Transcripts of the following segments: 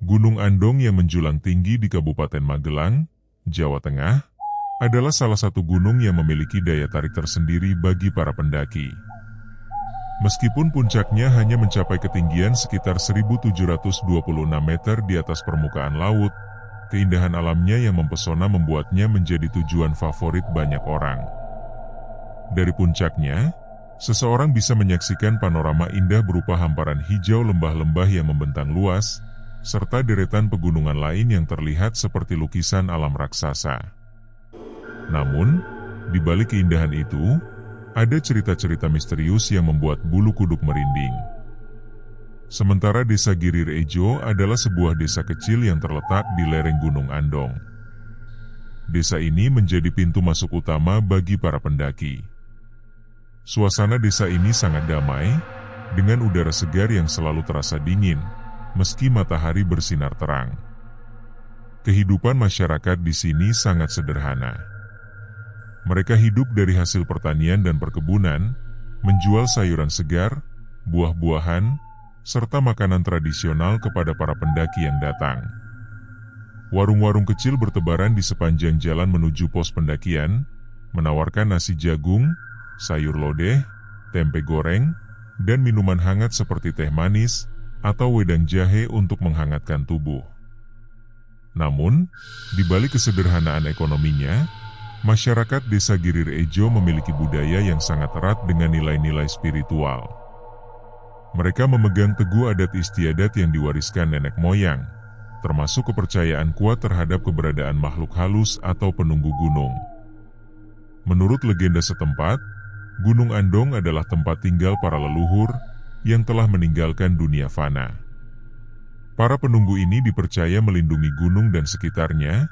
Gunung Andong yang menjulang tinggi di Kabupaten Magelang, Jawa Tengah, adalah salah satu gunung yang memiliki daya tarik tersendiri bagi para pendaki. Meskipun puncaknya hanya mencapai ketinggian sekitar 1.726 meter di atas permukaan laut, keindahan alamnya yang mempesona membuatnya menjadi tujuan favorit banyak orang. Dari puncaknya, seseorang bisa menyaksikan panorama indah berupa hamparan hijau lembah-lembah yang membentang luas, serta deretan pegunungan lain yang terlihat seperti lukisan alam raksasa. Namun, di balik keindahan itu, ada cerita-cerita misterius yang membuat bulu kuduk merinding. Sementara Desa Giri Rejo adalah sebuah desa kecil yang terletak di lereng Gunung Andong. Desa ini menjadi pintu masuk utama bagi para pendaki. Suasana desa ini sangat damai, dengan udara segar yang selalu terasa dingin, meski matahari bersinar terang. Kehidupan masyarakat di sini sangat sederhana. Mereka hidup dari hasil pertanian dan perkebunan, menjual sayuran segar, buah-buahan, serta makanan tradisional kepada para pendaki yang datang. Warung-warung kecil bertebaran di sepanjang jalan menuju pos pendakian, menawarkan nasi jagung, sayur lodeh, tempe goreng, dan minuman hangat seperti teh manis atau wedang jahe untuk menghangatkan tubuh. Namun, di balik kesederhanaan ekonominya, masyarakat Desa Giri Rejo memiliki budaya yang sangat erat dengan nilai-nilai spiritual. Mereka memegang teguh adat istiadat yang diwariskan nenek moyang, termasuk kepercayaan kuat terhadap keberadaan makhluk halus atau penunggu gunung. Menurut legenda setempat, Gunung Andong adalah tempat tinggal para leluhur yang telah meninggalkan dunia fana. Para penunggu ini dipercaya melindungi gunung dan sekitarnya,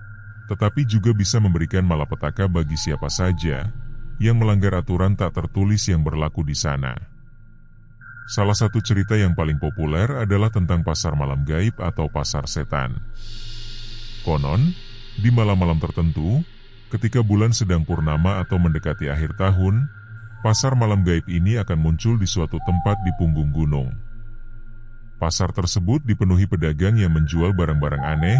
tetapi juga bisa memberikan malapetaka bagi siapa saja yang melanggar aturan tak tertulis yang berlaku di sana. Salah satu cerita yang paling populer adalah tentang pasar malam gaib atau pasar setan. Konon, di malam-malam tertentu, ketika bulan sedang purnama atau mendekati akhir tahun, pasar malam gaib ini akan muncul di suatu tempat di punggung gunung. Pasar tersebut dipenuhi pedagang yang menjual barang-barang aneh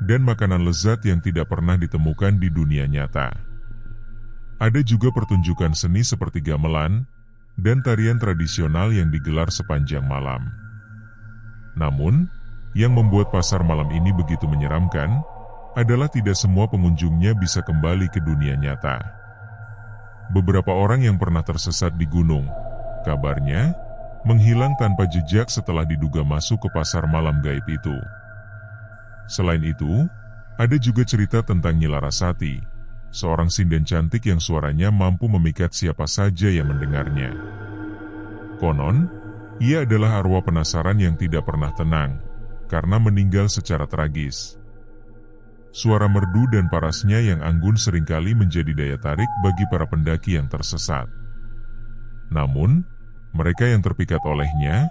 dan makanan lezat yang tidak pernah ditemukan di dunia nyata. Ada juga pertunjukan seni seperti gamelan dan tarian tradisional yang digelar sepanjang malam. Namun, yang membuat pasar malam ini begitu menyeramkan adalah tidak semua pengunjungnya bisa kembali ke dunia nyata. Beberapa orang yang pernah tersesat di gunung, kabarnya, menghilang tanpa jejak setelah diduga masuk ke pasar malam gaib itu. Selain itu, ada juga cerita tentang Nyi Larasati, seorang sinden cantik yang suaranya mampu memikat siapa saja yang mendengarnya. Konon, ia adalah arwah penasaran yang tidak pernah tenang, karena meninggal secara tragis. Suara merdu dan parasnya yang anggun seringkali menjadi daya tarik bagi para pendaki yang tersesat. Namun, mereka yang terpikat olehnya,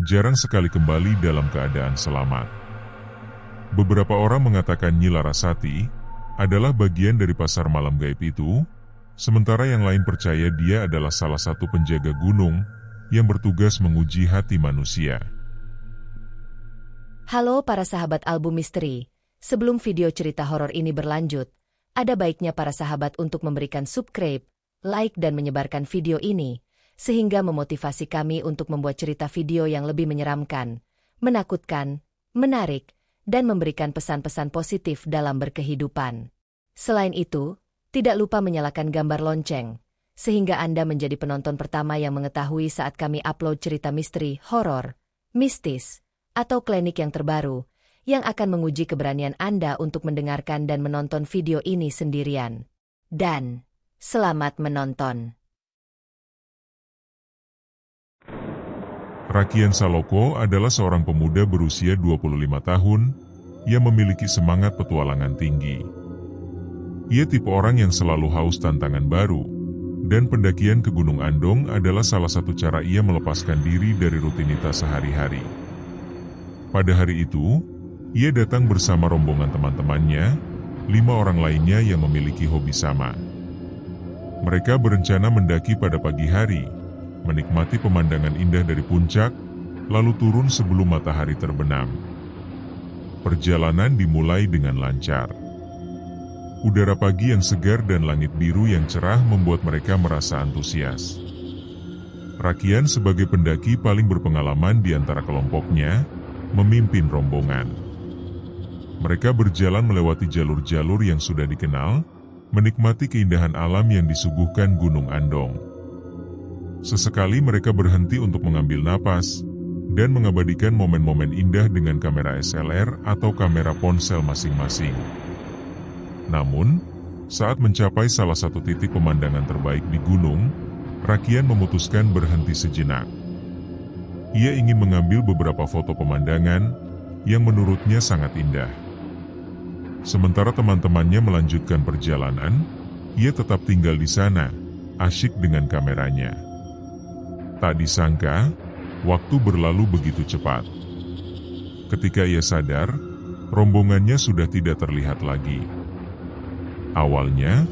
jarang sekali kembali dalam keadaan selamat. Beberapa orang mengatakan Nyi Larasati adalah bagian dari pasar malam gaib itu, sementara yang lain percaya dia adalah salah satu penjaga gunung yang bertugas menguji hati manusia. Halo para sahabat album misteri, sebelum video cerita horor ini berlanjut, ada baiknya para sahabat untuk memberikan subscribe, like dan menyebarkan video ini, sehingga memotivasi kami untuk membuat cerita video yang lebih menyeramkan, menakutkan, menarik, dan memberikan pesan-pesan positif dalam berkehidupan. Selain itu, tidak lupa menyalakan gambar lonceng, sehingga Anda menjadi penonton pertama yang mengetahui saat kami upload cerita misteri, horor, mistis, atau klinik yang terbaru, yang akan menguji keberanian Anda untuk mendengarkan dan menonton video ini sendirian. Dan, selamat menonton. Rakian Saloko adalah seorang pemuda berusia 25 tahun yang memiliki semangat petualangan tinggi. Ia tipe orang yang selalu haus tantangan baru, dan pendakian ke Gunung Andong adalah salah satu cara ia melepaskan diri dari rutinitas sehari-hari. Pada hari itu, ia datang bersama rombongan teman-temannya, 5 orang lainnya yang memiliki hobi sama. Mereka berencana mendaki pada pagi hari, menikmati pemandangan indah dari puncak, lalu turun sebelum matahari terbenam. Perjalanan dimulai dengan lancar. Udara pagi yang segar dan langit biru yang cerah membuat mereka merasa antusias. Rakian sebagai pendaki paling berpengalaman di antara kelompoknya, memimpin rombongan. Mereka berjalan melewati jalur-jalur yang sudah dikenal, menikmati keindahan alam yang disuguhkan Gunung Andong. Sesekali mereka berhenti untuk mengambil napas, dan mengabadikan momen-momen indah dengan kamera SLR atau kamera ponsel masing-masing. Namun, saat mencapai salah satu titik pemandangan terbaik di gunung, Rakian memutuskan berhenti sejenak. Ia ingin mengambil beberapa foto pemandangan yang menurutnya sangat indah. Sementara teman-temannya melanjutkan perjalanan, ia tetap tinggal di sana, asyik dengan kameranya. Tak disangka, waktu berlalu begitu cepat. Ketika ia sadar, rombongannya sudah tidak terlihat lagi. Awalnya,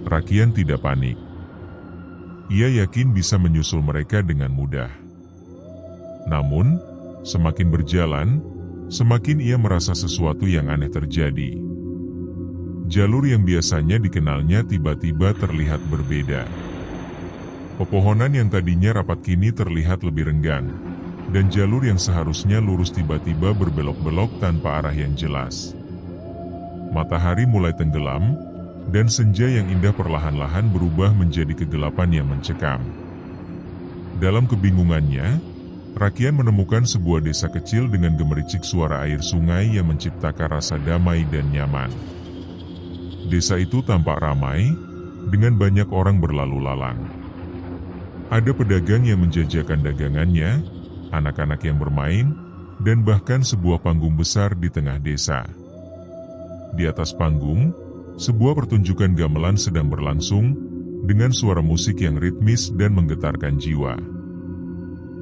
Rakian tidak panik. Ia yakin bisa menyusul mereka dengan mudah. Namun, semakin berjalan, semakin ia merasa sesuatu yang aneh terjadi. Jalur yang biasanya dikenalnya tiba-tiba terlihat berbeda. Pepohonan yang tadinya rapat kini terlihat lebih renggang, dan jalur yang seharusnya lurus tiba-tiba berbelok-belok tanpa arah yang jelas. Matahari mulai tenggelam, dan senja yang indah perlahan-lahan berubah menjadi kegelapan yang mencekam. Dalam kebingungannya, Rakian menemukan sebuah desa kecil dengan gemericik suara air sungai yang menciptakan rasa damai dan nyaman. Desa itu tampak ramai, dengan banyak orang berlalu lalang. Ada pedagang yang menjajakan dagangannya, anak-anak yang bermain, dan bahkan sebuah panggung besar di tengah desa. Di atas panggung, sebuah pertunjukan gamelan sedang berlangsung, dengan suara musik yang ritmis dan menggetarkan jiwa.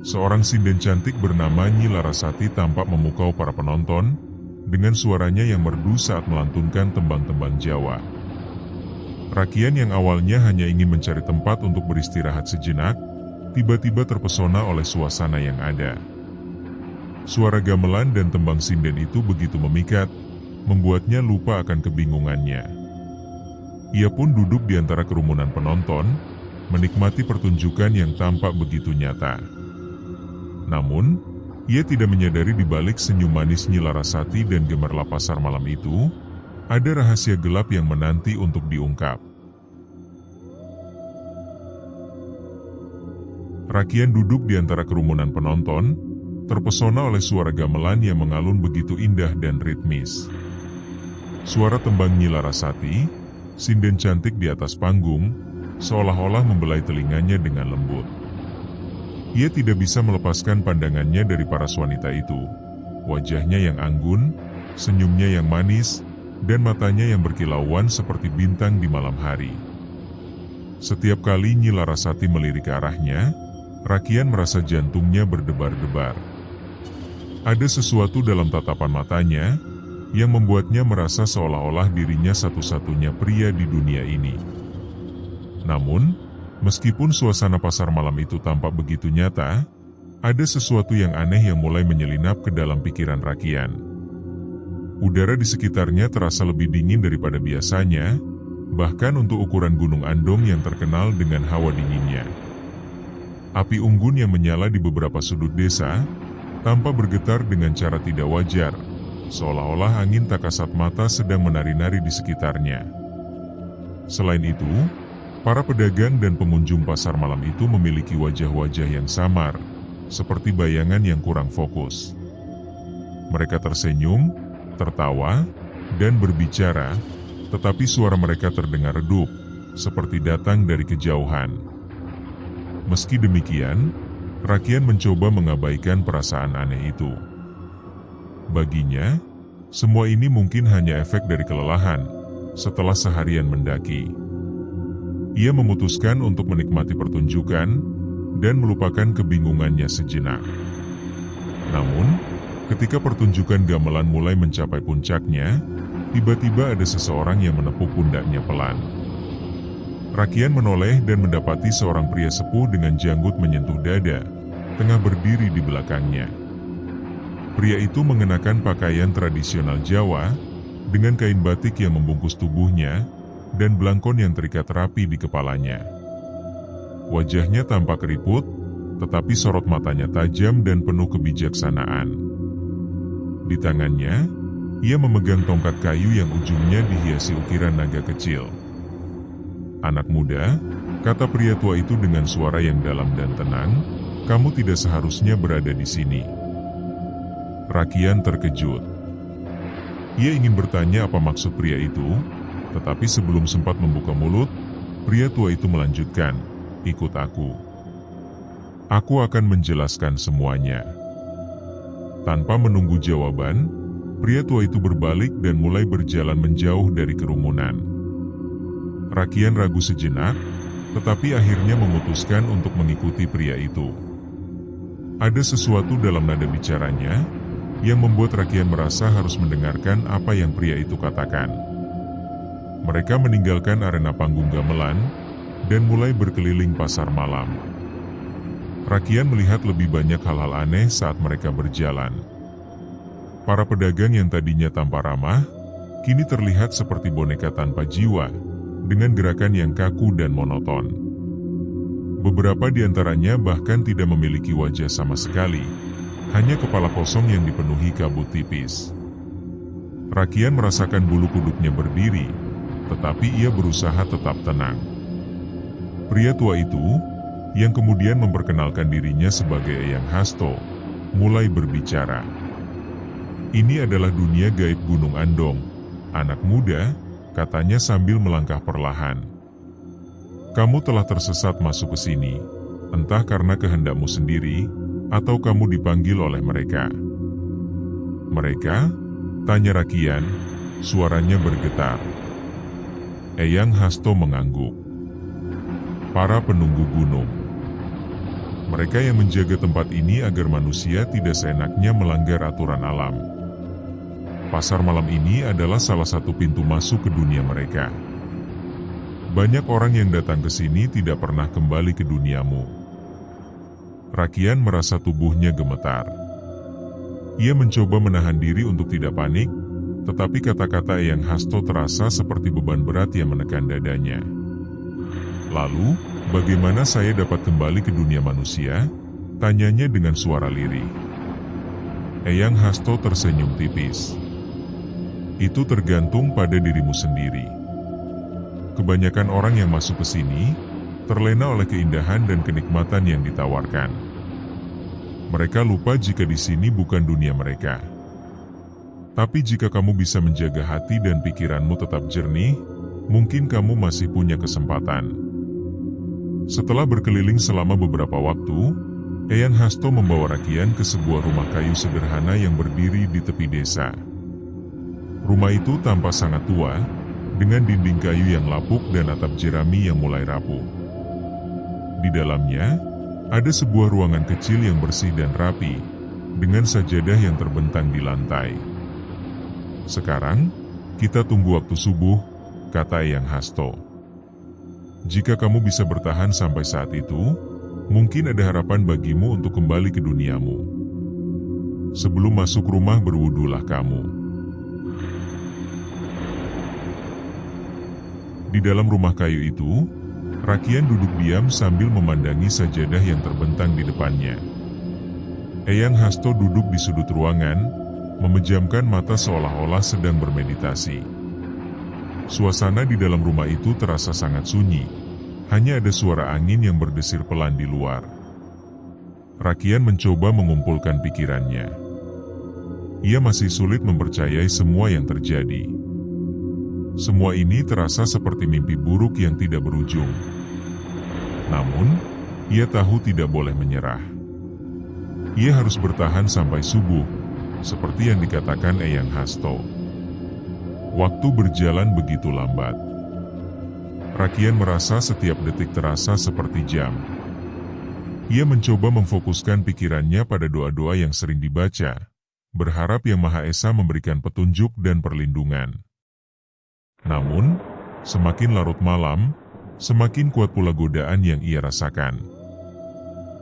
Seorang sinden cantik bernama Nyi Larasati tampak memukau para penonton, dengan suaranya yang merdu saat melantunkan tembang-tembang Jawa. Rakian yang awalnya hanya ingin mencari tempat untuk beristirahat sejenak, tiba-tiba terpesona oleh suasana yang ada. Suara gamelan dan tembang sinden itu begitu memikat, membuatnya lupa akan kebingungannya. Ia pun duduk di antara kerumunan penonton, menikmati pertunjukan yang tampak begitu nyata. Namun, ia tidak menyadari di balik senyum manis Nyi Larasati dan gemerlap pasar malam itu, ada rahasia gelap yang menanti untuk diungkap. Rakian duduk di antara kerumunan penonton, terpesona oleh suara gamelan yang mengalun begitu indah dan ritmis. Suara tembang Nyi Larasati, sinden cantik di atas panggung, seolah-olah membelai telinganya dengan lembut. Ia tidak bisa melepaskan pandangannya dari paras wanita itu. Wajahnya yang anggun, senyumnya yang manis, dan matanya yang berkilauan seperti bintang di malam hari. Setiap kali Nyi Larasati melirik ke arahnya, Rakian merasa jantungnya berdebar-debar. Ada sesuatu dalam tatapan matanya yang membuatnya merasa seolah-olah dirinya satu-satunya pria di dunia ini. Namun, meskipun suasana pasar malam itu tampak begitu nyata, ada sesuatu yang aneh yang mulai menyelinap ke dalam pikiran Rakian. Udara di sekitarnya terasa lebih dingin daripada biasanya, bahkan untuk ukuran Gunung Andong yang terkenal dengan hawa dinginnya. Api unggun yang menyala di beberapa sudut desa tampak bergetar dengan cara tidak wajar, seolah-olah angin tak kasat mata sedang menari-nari di sekitarnya. Selain itu, para pedagang dan pengunjung pasar malam itu memiliki wajah-wajah yang samar, seperti bayangan yang kurang fokus. Mereka tersenyum, tertawa, dan berbicara, tetapi suara mereka terdengar redup, seperti datang dari kejauhan. Meski demikian, Rakian mencoba mengabaikan perasaan aneh itu. Baginya, semua ini mungkin hanya efek dari kelelahan setelah seharian mendaki. Ia memutuskan untuk menikmati pertunjukan dan melupakan kebingungannya sejenak. Namun, ketika pertunjukan gamelan mulai mencapai puncaknya, tiba-tiba ada seseorang yang menepuk pundaknya pelan. Rakian menoleh dan mendapati seorang pria sepuh dengan janggut menyentuh dada, tengah berdiri di belakangnya. Pria itu mengenakan pakaian tradisional Jawa, dengan kain batik yang membungkus tubuhnya, dan belangkon yang terikat rapi di kepalanya. Wajahnya tampak keriput, tetapi sorot matanya tajam dan penuh kebijaksanaan. Di tangannya, ia memegang tongkat kayu yang ujungnya dihiasi ukiran naga kecil. "Anak muda," kata pria tua itu dengan suara yang dalam dan tenang, "kamu tidak seharusnya berada di sini." Rakian terkejut. Ia ingin bertanya apa maksud pria itu, tetapi sebelum sempat membuka mulut, pria tua itu melanjutkan, "Ikut aku. Aku akan menjelaskan semuanya." Tanpa menunggu jawaban, pria tua itu berbalik dan mulai berjalan menjauh dari kerumunan. Rakian ragu sejenak, tetapi akhirnya memutuskan untuk mengikuti pria itu. Ada sesuatu dalam nada bicaranya yang membuat Rakian merasa harus mendengarkan apa yang pria itu katakan. Mereka meninggalkan arena panggung gamelan dan mulai berkeliling pasar malam. Rakian melihat lebih banyak hal-hal aneh saat mereka berjalan. Para pedagang yang tadinya tampak ramah, kini terlihat seperti boneka tanpa jiwa, dengan gerakan yang kaku dan monoton. Beberapa di antaranya bahkan tidak memiliki wajah sama sekali, hanya kepala kosong yang dipenuhi kabut tipis. Rakian merasakan bulu kuduknya berdiri, tetapi ia berusaha tetap tenang. Pria tua itu, yang kemudian memperkenalkan dirinya sebagai Eyang Hasto, mulai berbicara. "Ini adalah dunia gaib Gunung Andong, anak muda," katanya sambil melangkah perlahan. "Kamu telah tersesat masuk ke sini, entah karena kehendakmu sendiri, atau kamu dipanggil oleh mereka." "Mereka?" tanya Rakian, suaranya bergetar. Eyang Hasto mengangguk. "Para penunggu gunung. Mereka yang menjaga tempat ini agar manusia tidak seenaknya melanggar aturan alam. Pasar malam ini adalah salah satu pintu masuk ke dunia mereka. Banyak orang yang datang ke sini tidak pernah kembali ke duniamu." Rakian merasa tubuhnya gemetar. Ia mencoba menahan diri untuk tidak panik, tetapi kata-kata Eyang Hasto terasa seperti beban berat yang menekan dadanya. "Lalu, bagaimana saya dapat kembali ke dunia manusia?" tanyanya dengan suara lirih. Eyang Hasto tersenyum tipis. "Itu tergantung pada dirimu sendiri. Kebanyakan orang yang masuk ke sini terlena oleh keindahan dan kenikmatan yang ditawarkan. Mereka lupa jika di sini bukan dunia mereka. Tapi jika kamu bisa menjaga hati dan pikiranmu tetap jernih, mungkin kamu masih punya kesempatan." Setelah berkeliling selama beberapa waktu, Eyang Hasto membawa Rakian ke sebuah rumah kayu sederhana yang berdiri di tepi desa. Rumah itu tampak sangat tua, dengan dinding kayu yang lapuk dan atap jerami yang mulai rapuh. Di dalamnya, ada sebuah ruangan kecil yang bersih dan rapi, dengan sajadah yang terbentang di lantai. "Sekarang, kita tunggu waktu subuh," kata Eyang Hasto. "Jika kamu bisa bertahan sampai saat itu, mungkin ada harapan bagimu untuk kembali ke duniamu. Sebelum masuk rumah berwudulah kamu." Di dalam rumah kayu itu, Rakian duduk diam sambil memandangi sajadah yang terbentang di depannya. Eyang Hasto duduk di sudut ruangan, memejamkan mata seolah-olah sedang bermeditasi. Suasana di dalam rumah itu terasa sangat sunyi, hanya ada suara angin yang berdesir pelan di luar. Rakian mencoba mengumpulkan pikirannya. Ia masih sulit mempercayai semua yang terjadi. Semua ini terasa seperti mimpi buruk yang tidak berujung. Namun, ia tahu tidak boleh menyerah. Ia harus bertahan sampai subuh, seperti yang dikatakan Eyang Hasto. Waktu berjalan begitu lambat. Rakian merasa setiap detik terasa seperti jam. Ia mencoba memfokuskan pikirannya pada doa-doa yang sering dibaca, berharap Yang Maha Esa memberikan petunjuk dan perlindungan. Namun, semakin larut malam, semakin kuat pula godaan yang ia rasakan.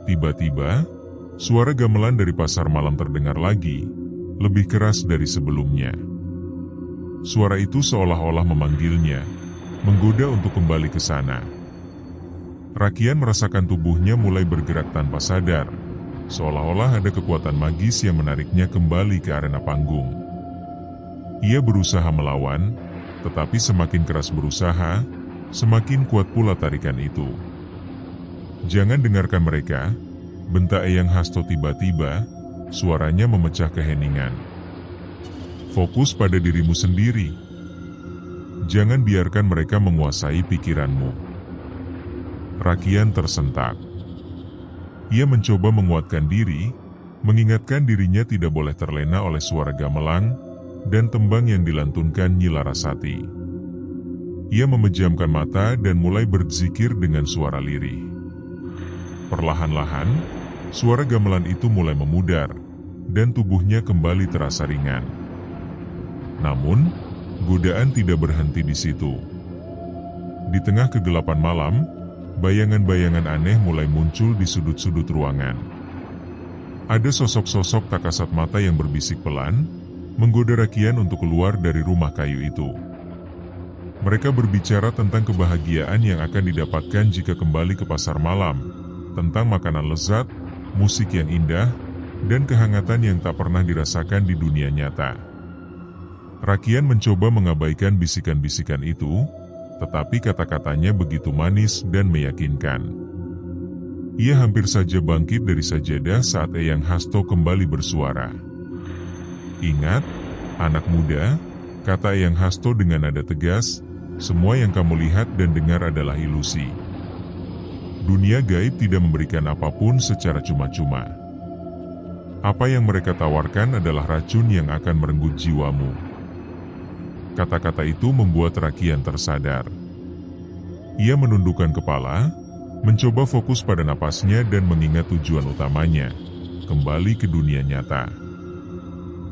Tiba-tiba, suara gamelan dari pasar malam terdengar lagi, lebih keras dari sebelumnya. Suara itu seolah-olah memanggilnya, menggoda untuk kembali ke sana. Rakian merasakan tubuhnya mulai bergerak tanpa sadar, seolah-olah ada kekuatan magis yang menariknya kembali ke arena panggung. Ia berusaha melawan, tetapi semakin keras berusaha, semakin kuat pula tarikan itu. "Jangan dengarkan mereka," bentak Eyang Hasto tiba-tiba, suaranya memecah keheningan. "Fokus pada dirimu sendiri. Jangan biarkan mereka menguasai pikiranmu." Rakian tersentak. Ia mencoba menguatkan diri, mengingatkan dirinya tidak boleh terlena oleh suara gamelan dan tembang yang dilantunkan Nyi Larasati. Ia memejamkan mata dan mulai berzikir dengan suara lirih. Perlahan-lahan, suara gamelan itu mulai memudar, dan tubuhnya kembali terasa ringan. Namun, godaan tidak berhenti di situ. Di tengah kegelapan malam, bayangan-bayangan aneh mulai muncul di sudut-sudut ruangan. Ada sosok-sosok tak kasat mata yang berbisik pelan, menggoda Rakian untuk keluar dari rumah kayu itu. Mereka berbicara tentang kebahagiaan yang akan didapatkan jika kembali ke pasar malam, tentang makanan lezat, musik yang indah, dan kehangatan yang tak pernah dirasakan di dunia nyata. Rakian mencoba mengabaikan bisikan-bisikan itu, tetapi kata-katanya begitu manis dan meyakinkan. Ia hampir saja bangkit dari sajadah saat Eyang Hasto kembali bersuara. "Ingat, anak muda," kata Eyang Hasto dengan nada tegas, "semua yang kamu lihat dan dengar adalah ilusi. Dunia gaib tidak memberikan apapun secara cuma-cuma. Apa yang mereka tawarkan adalah racun yang akan merenggut jiwamu." Kata-kata itu membuat Rakian tersadar. Ia menundukkan kepala, mencoba fokus pada napasnya dan mengingat tujuan utamanya, kembali ke dunia nyata.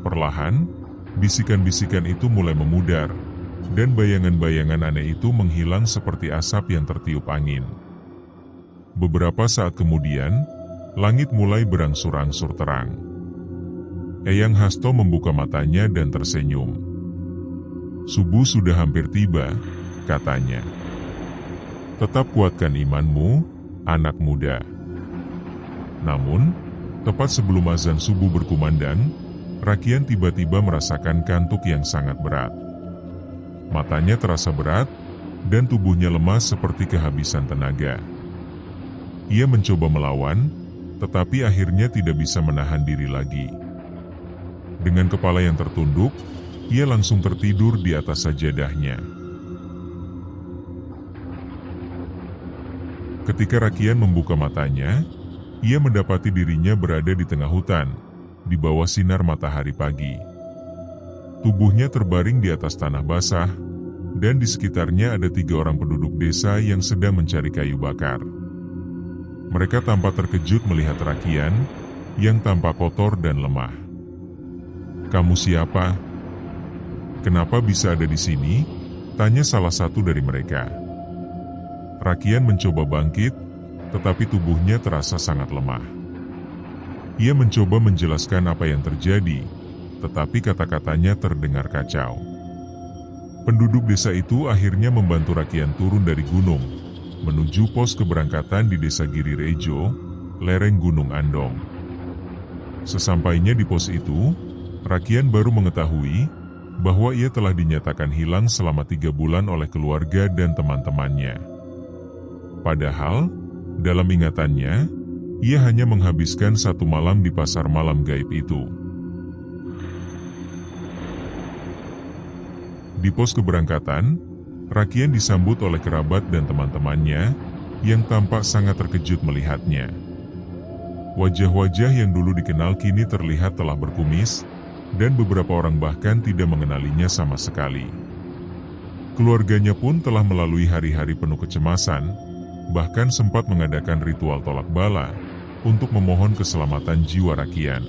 Perlahan, bisikan-bisikan itu mulai memudar, dan bayangan-bayangan aneh itu menghilang seperti asap yang tertiup angin. Beberapa saat kemudian, langit mulai berangsur-angsur terang. Eyang Hasto membuka matanya dan tersenyum. "Subuh sudah hampir tiba," katanya. "Tetap kuatkan imanmu, anak muda." Namun, tepat sebelum azan subuh berkumandang, Rakian tiba-tiba merasakan kantuk yang sangat berat. Matanya terasa berat, dan tubuhnya lemas seperti kehabisan tenaga. Ia mencoba melawan, tetapi akhirnya tidak bisa menahan diri lagi. Dengan kepala yang tertunduk, ia langsung tertidur di atas sajadahnya. Ketika Rakian membuka matanya, ia mendapati dirinya berada di tengah hutan, di bawah sinar matahari pagi. Tubuhnya terbaring di atas tanah basah, dan di sekitarnya ada 3 orang penduduk desa yang sedang mencari kayu bakar. Mereka tampak terkejut melihat Rakian, yang tampak kotor dan lemah. "Kamu siapa? Kenapa bisa ada di sini?" tanya salah satu dari mereka. Rakian mencoba bangkit, tetapi tubuhnya terasa sangat lemah. Ia mencoba menjelaskan apa yang terjadi, tetapi kata-katanya terdengar kacau. Penduduk desa itu akhirnya membantu Rakian turun dari gunung, menuju pos keberangkatan di desa Giri Rejo, lereng Gunung Andong. Sesampainya di pos itu, Rakian baru mengetahui bahwa ia telah dinyatakan hilang selama 3 bulan oleh keluarga dan teman-temannya. Padahal, dalam ingatannya, ia hanya menghabiskan 1 malam di pasar malam gaib itu. Di pos keberangkatan, Rakian disambut oleh kerabat dan teman-temannya, yang tampak sangat terkejut melihatnya. Wajah-wajah yang dulu dikenal kini terlihat telah berkumis, dan beberapa orang bahkan tidak mengenalinya sama sekali. Keluarganya pun telah melalui hari-hari penuh kecemasan, bahkan sempat mengadakan ritual tolak bala untuk memohon keselamatan jiwa Rakian.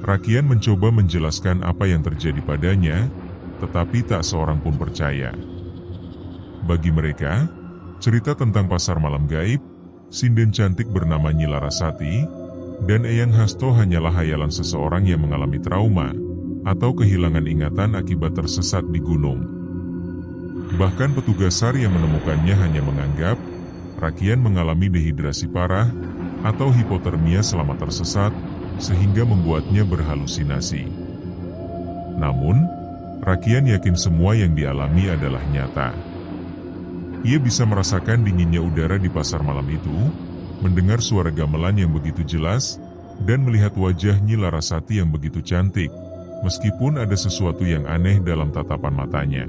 Rakian mencoba menjelaskan apa yang terjadi padanya, tetapi tak seorang pun percaya. Bagi mereka, cerita tentang pasar malam gaib, sinden cantik bernama Nyi Larasati, Dan Eyang Hasto hanyalah hayalan seseorang yang mengalami trauma atau kehilangan ingatan akibat tersesat di gunung. Bahkan petugas SAR yang menemukannya hanya menganggap Rakian mengalami dehidrasi parah atau hipotermia selama tersesat, sehingga membuatnya berhalusinasi. Namun, Rakian yakin semua yang dialami adalah nyata. Ia bisa merasakan dinginnya udara di pasar malam itu, mendengar suara gamelan yang begitu jelas, dan melihat wajah Nyi Larasati yang begitu cantik, meskipun ada sesuatu yang aneh dalam tatapan matanya.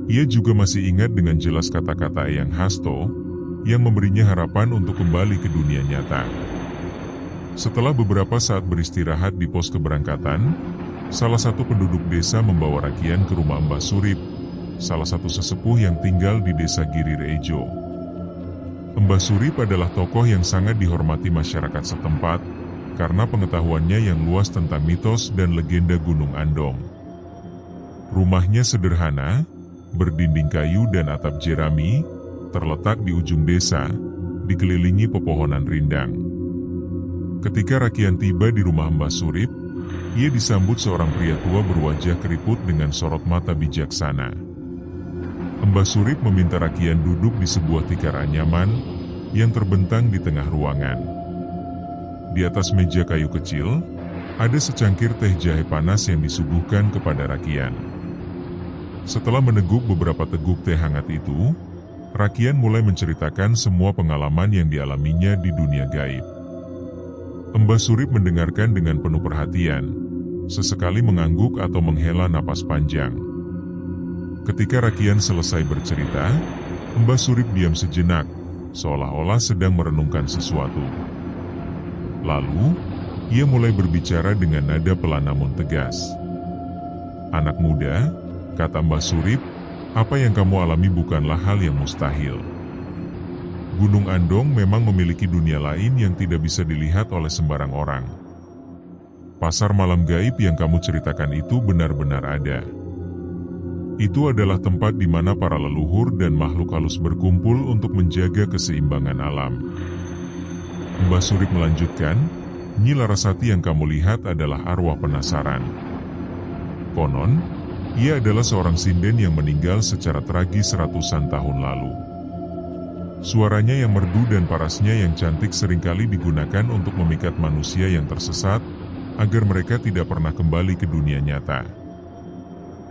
Ia juga masih ingat dengan jelas kata-kata Eyang Hasto, yang memberinya harapan untuk kembali ke dunia nyata. Setelah beberapa saat beristirahat di pos keberangkatan, salah satu penduduk desa membawa Rakian ke rumah Mbah Surip, salah satu sesepuh yang tinggal di desa Girir Ejo. Mbah Surip adalah tokoh yang sangat dihormati masyarakat setempat, karena pengetahuannya yang luas tentang mitos dan legenda Gunung Andong. Rumahnya sederhana, berdinding kayu dan atap jerami, terletak di ujung desa, dikelilingi pepohonan rindang. Ketika Rakian tiba di rumah Mbah Surip, ia disambut seorang pria tua berwajah keriput dengan sorot mata bijaksana. Mbah Surip meminta Rakian duduk di sebuah tikar anyaman yang terbentang di tengah ruangan. Di atas meja kayu kecil, ada secangkir teh jahe panas yang disuguhkan kepada Rakian. Setelah meneguk beberapa teguk teh hangat itu, Rakian mulai menceritakan semua pengalaman yang dialaminya di dunia gaib. Mbah Surip mendengarkan dengan penuh perhatian, sesekali mengangguk atau menghela napas panjang. Ketika Rakian selesai bercerita, Mbah Surip diam sejenak, seolah-olah sedang merenungkan sesuatu. Lalu, ia mulai berbicara dengan nada pelan namun tegas. "Anak muda," kata Mbah Surip, "apa yang kamu alami bukanlah hal yang mustahil. Gunung Andong memang memiliki dunia lain yang tidak bisa dilihat oleh sembarang orang. Pasar malam gaib yang kamu ceritakan itu benar-benar ada. Itu adalah tempat di mana para leluhur dan makhluk halus berkumpul untuk menjaga keseimbangan alam." Mbah Surip melanjutkan, "Nyi Larasati yang kamu lihat adalah arwah penasaran. Konon, ia adalah seorang sinden yang meninggal secara tragis ratusan tahun lalu. Suaranya yang merdu dan parasnya yang cantik seringkali digunakan untuk memikat manusia yang tersesat, agar mereka tidak pernah kembali ke dunia nyata.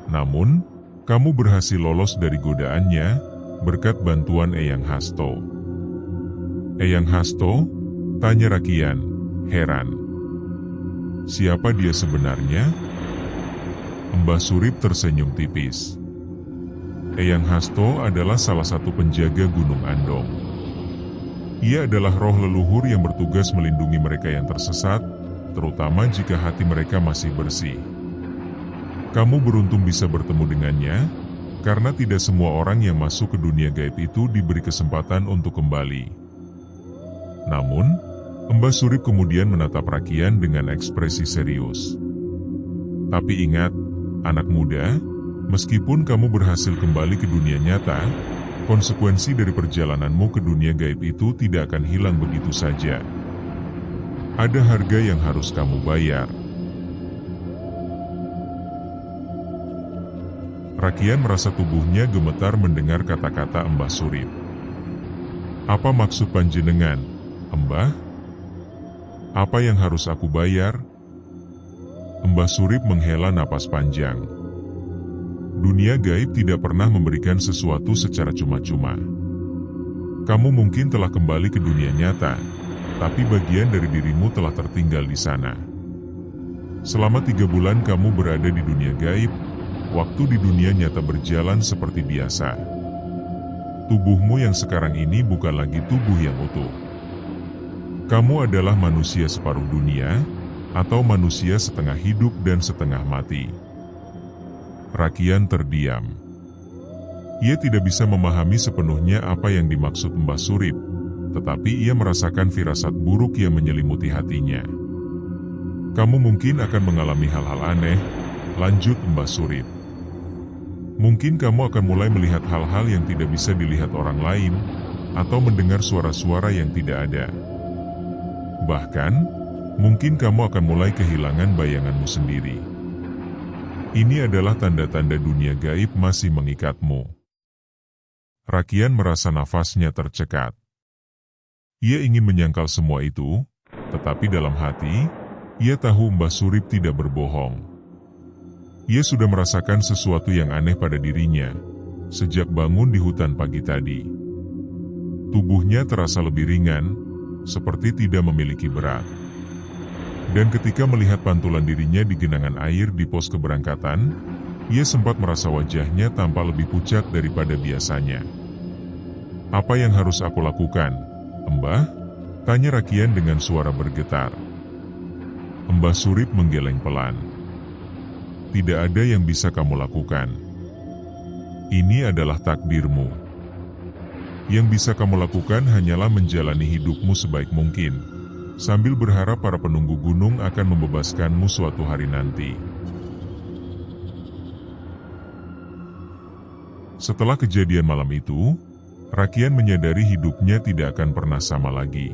Namun, kamu berhasil lolos dari godaannya, berkat bantuan Eyang Hasto." "Eyang Hasto?" tanya Rakian, heran. "Siapa dia sebenarnya?" Mbah Surip tersenyum tipis. "Eyang Hasto adalah salah satu penjaga Gunung Andong. Ia adalah roh leluhur yang bertugas melindungi mereka yang tersesat, terutama jika hati mereka masih bersih. Kamu beruntung bisa bertemu dengannya, karena tidak semua orang yang masuk ke dunia gaib itu diberi kesempatan untuk kembali." Namun, Mbah Surip kemudian menatap Rakian dengan ekspresi serius. "Tapi ingat, anak muda, meskipun kamu berhasil kembali ke dunia nyata, konsekuensi dari perjalananmu ke dunia gaib itu tidak akan hilang begitu saja. Ada harga yang harus kamu bayar." Rakian merasa tubuhnya gemetar mendengar kata-kata Mbah Surip. "Apa maksud panjenengan, Mbah? Apa yang harus aku bayar?" Mbah Surip menghela napas panjang. "Dunia gaib tidak pernah memberikan sesuatu secara cuma-cuma. Kamu mungkin telah kembali ke dunia nyata, tapi bagian dari dirimu telah tertinggal di sana. Selama 3 bulan kamu berada di dunia gaib, waktu di dunia nyata berjalan seperti biasa. Tubuhmu yang sekarang ini bukan lagi tubuh yang utuh. Kamu adalah manusia separuh dunia, atau manusia setengah hidup dan setengah mati." Rakian terdiam. Ia tidak bisa memahami sepenuhnya apa yang dimaksud Mbah Surip, tetapi ia merasakan firasat buruk yang menyelimuti hatinya. "Kamu mungkin akan mengalami hal-hal aneh," lanjut Mbah Surip. "Mungkin kamu akan mulai melihat hal-hal yang tidak bisa dilihat orang lain, atau mendengar suara-suara yang tidak ada. Bahkan, mungkin kamu akan mulai kehilangan bayanganmu sendiri. Ini adalah tanda-tanda dunia gaib masih mengikatmu. Rakian merasa nafasnya tercekat. Ia ingin menyangkal semua itu, tetapi dalam hati, ia tahu Mbah Surip tidak berbohong. Ia sudah merasakan sesuatu yang aneh pada dirinya, sejak bangun di hutan pagi tadi. Tubuhnya terasa lebih ringan, seperti tidak memiliki berat. Dan ketika melihat pantulan dirinya di genangan air di pos keberangkatan, ia sempat merasa wajahnya tampak lebih pucat daripada biasanya. "Apa yang harus aku lakukan, Mbah?" tanya Rakian dengan suara bergetar. Mbah Surip menggeleng pelan. "Tidak ada yang bisa kamu lakukan. Ini adalah takdirmu. Yang bisa kamu lakukan hanyalah menjalani hidupmu sebaik mungkin, sambil berharap para penunggu gunung akan membebaskanmu suatu hari nanti." Setelah kejadian malam itu, Rakian menyadari hidupnya tidak akan pernah sama lagi.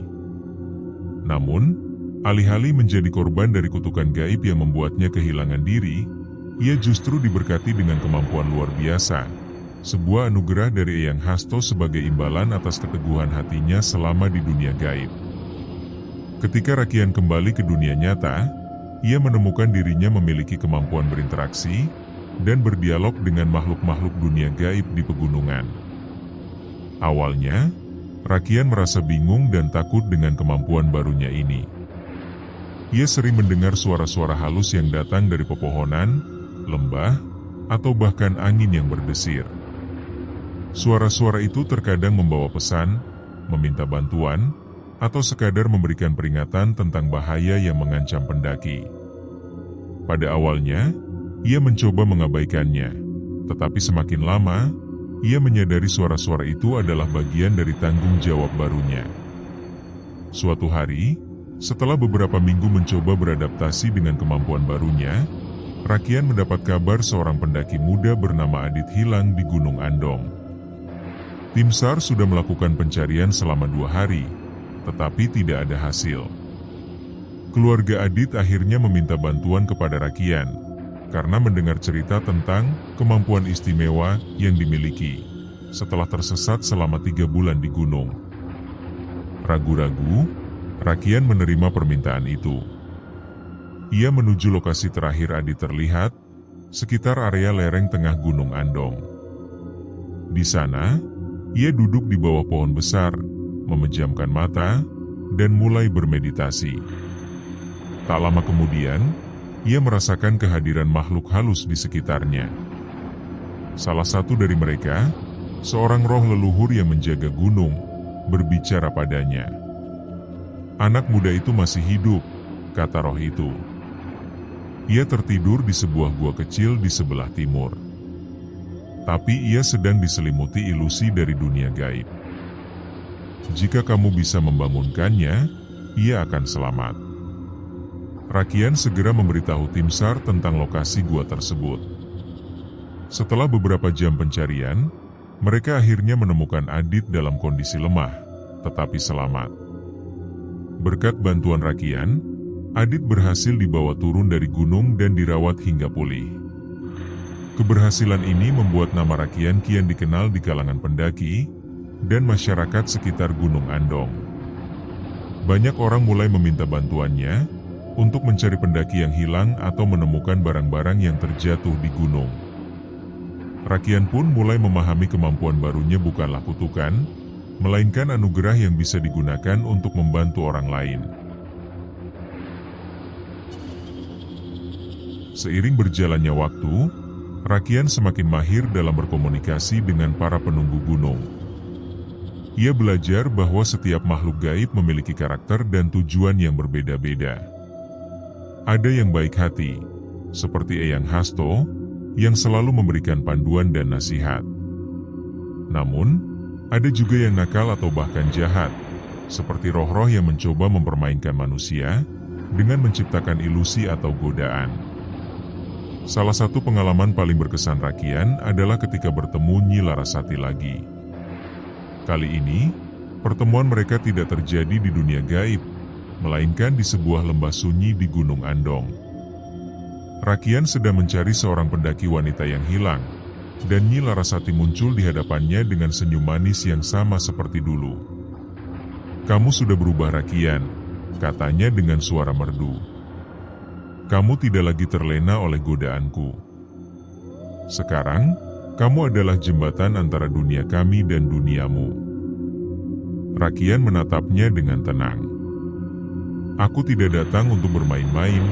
Namun, alih-alih menjadi korban dari kutukan gaib yang membuatnya kehilangan diri, ia justru diberkati dengan kemampuan luar biasa, sebuah anugerah dari Eyang Hasto sebagai imbalan atas keteguhan hatinya selama di dunia gaib. Ketika Rakian kembali ke dunia nyata, ia menemukan dirinya memiliki kemampuan berinteraksi dan berdialog dengan makhluk-makhluk dunia gaib di pegunungan. Awalnya, Rakian merasa bingung dan takut dengan kemampuan barunya ini. Ia sering mendengar suara-suara halus yang datang dari pepohonan, lembah, atau bahkan angin yang berdesir. Suara-suara itu terkadang membawa pesan, meminta bantuan, atau sekadar memberikan peringatan tentang bahaya yang mengancam pendaki. Pada awalnya, ia mencoba mengabaikannya, tetapi semakin lama, ia menyadari suara-suara itu adalah bagian dari tanggung jawab barunya. Suatu hari, setelah beberapa minggu mencoba beradaptasi dengan kemampuan barunya, Rakian mendapat kabar seorang pendaki muda bernama Adit hilang di Gunung Andong. Tim SAR sudah melakukan pencarian selama 2 hari, tetapi tidak ada hasil. Keluarga Adit akhirnya meminta bantuan kepada Rakian, karena mendengar cerita tentang kemampuan istimewa yang dimiliki setelah tersesat selama 3 bulan di gunung. Ragu-ragu, Rakian menerima permintaan itu. Ia menuju lokasi terakhir Adit terlihat, sekitar area lereng tengah Gunung Andong. Di sana, ia duduk di bawah pohon besar, memejamkan mata, dan mulai bermeditasi. Tak lama kemudian, ia merasakan kehadiran makhluk halus di sekitarnya. Salah satu dari mereka, seorang roh leluhur yang menjaga gunung, berbicara padanya. "Anak muda itu masih hidup," kata roh itu. "Ia tertidur di sebuah gua kecil di sebelah timur. Tapi ia sedang diselimuti ilusi dari dunia gaib. Jika kamu bisa membangunkannya, ia akan selamat." Rakian segera memberitahu tim SAR tentang lokasi gua tersebut. Setelah beberapa jam pencarian, mereka akhirnya menemukan Adit dalam kondisi lemah, tetapi selamat. Berkat bantuan Rakian, Adit berhasil dibawa turun dari gunung dan dirawat hingga pulih. Keberhasilan ini membuat nama Rakian kian dikenal di kalangan pendaki dan masyarakat sekitar Gunung Andong. Banyak orang mulai meminta bantuannya untuk mencari pendaki yang hilang atau menemukan barang-barang yang terjatuh di gunung. Rakian pun mulai memahami kemampuan barunya bukanlah kutukan, melainkan anugerah yang bisa digunakan untuk membantu orang lain. Seiring berjalannya waktu, Rakian semakin mahir dalam berkomunikasi dengan para penunggu gunung. Ia belajar bahwa setiap makhluk gaib memiliki karakter dan tujuan yang berbeda-beda. Ada yang baik hati, seperti Eyang Hasto, yang selalu memberikan panduan dan nasihat. Namun, ada juga yang nakal atau bahkan jahat, seperti roh-roh yang mencoba mempermainkan manusia dengan menciptakan ilusi atau godaan. Salah satu pengalaman paling berkesan Rakian adalah ketika bertemu Nyi Larasati lagi. Kali ini, pertemuan mereka tidak terjadi di dunia gaib, melainkan di sebuah lembah sunyi di Gunung Andong. Rakian sedang mencari seorang pendaki wanita yang hilang, dan Nyi Larasati muncul di hadapannya dengan senyum manis yang sama seperti dulu. "Kamu sudah berubah, Rakian," katanya dengan suara merdu. "Kamu tidak lagi terlena oleh godaanku. Sekarang, kamu adalah jembatan antara dunia kami dan duniamu." Rakian menatapnya dengan tenang. "Aku tidak datang untuk bermain-main,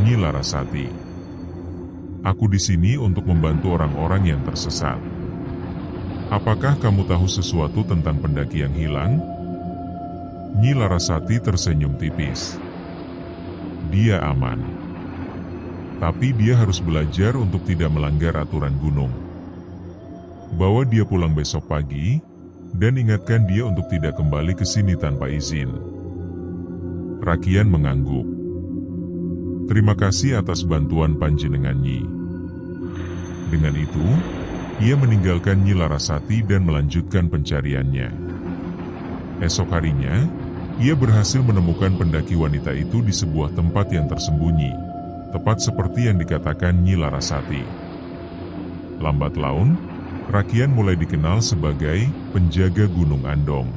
Nyi Larasati. Aku di sini untuk membantu orang-orang yang tersesat. Apakah kamu tahu sesuatu tentang pendaki yang hilang?" Nyi Larasati tersenyum tipis. "Dia aman. Tapi dia harus belajar untuk tidak melanggar aturan gunung. Bawa dia pulang besok pagi, dan ingatkan dia untuk tidak kembali ke sini tanpa izin." Rakian mengangguk. "Terima kasih atas bantuan panjenengan, Nyi." Dengan itu, ia meninggalkan Nyi Larasati dan melanjutkan pencariannya. Esok harinya, ia berhasil menemukan pendaki wanita itu di sebuah tempat yang tersembunyi, tepat seperti yang dikatakan Nyi Larasati. Lambat laun, Rakian mulai dikenal sebagai penjaga Gunung Andong.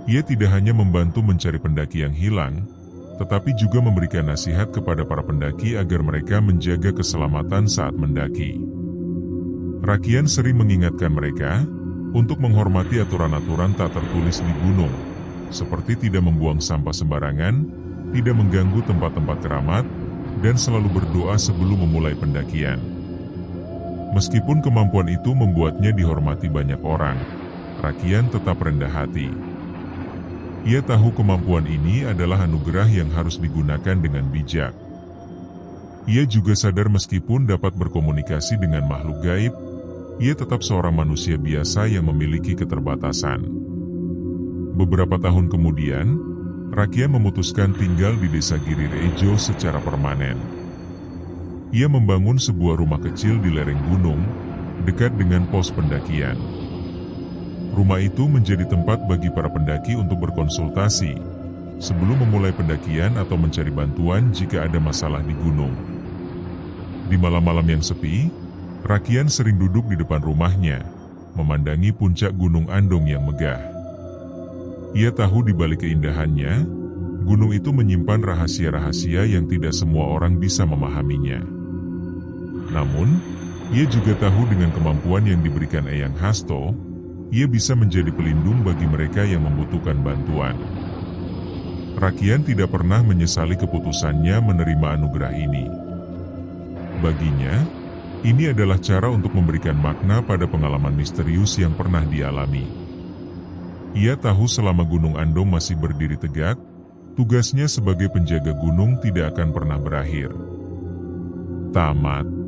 Ia tidak hanya membantu mencari pendaki yang hilang, tetapi juga memberikan nasihat kepada para pendaki agar mereka menjaga keselamatan saat mendaki. Rakian sering mengingatkan mereka untuk menghormati aturan-aturan tak tertulis di gunung, seperti tidak membuang sampah sembarangan, tidak mengganggu tempat-tempat keramat, dan selalu berdoa sebelum memulai pendakian. Meskipun kemampuan itu membuatnya dihormati banyak orang, Rakian tetap rendah hati. Ia tahu kemampuan ini adalah anugerah yang harus digunakan dengan bijak. Ia juga sadar meskipun dapat berkomunikasi dengan makhluk gaib, ia tetap seorang manusia biasa yang memiliki keterbatasan. Beberapa tahun kemudian, Rakian memutuskan tinggal di desa Girirejo secara permanen. Ia membangun sebuah rumah kecil di lereng gunung, dekat dengan pos pendakian. Rumah itu menjadi tempat bagi para pendaki untuk berkonsultasi, sebelum memulai pendakian atau mencari bantuan jika ada masalah di gunung. Di malam-malam yang sepi, Rakian sering duduk di depan rumahnya, memandangi puncak Gunung Andong yang megah. Ia tahu di balik keindahannya, gunung itu menyimpan rahasia-rahasia yang tidak semua orang bisa memahaminya. Namun, ia juga tahu dengan kemampuan yang diberikan Eyang Hasto, ia bisa menjadi pelindung bagi mereka yang membutuhkan bantuan. Rakian tidak pernah menyesali keputusannya menerima anugerah ini. Baginya, ini adalah cara untuk memberikan makna pada pengalaman misterius yang pernah dialami. Ia tahu selama Gunung Andong masih berdiri tegak, tugasnya sebagai penjaga gunung tidak akan pernah berakhir. Tamat.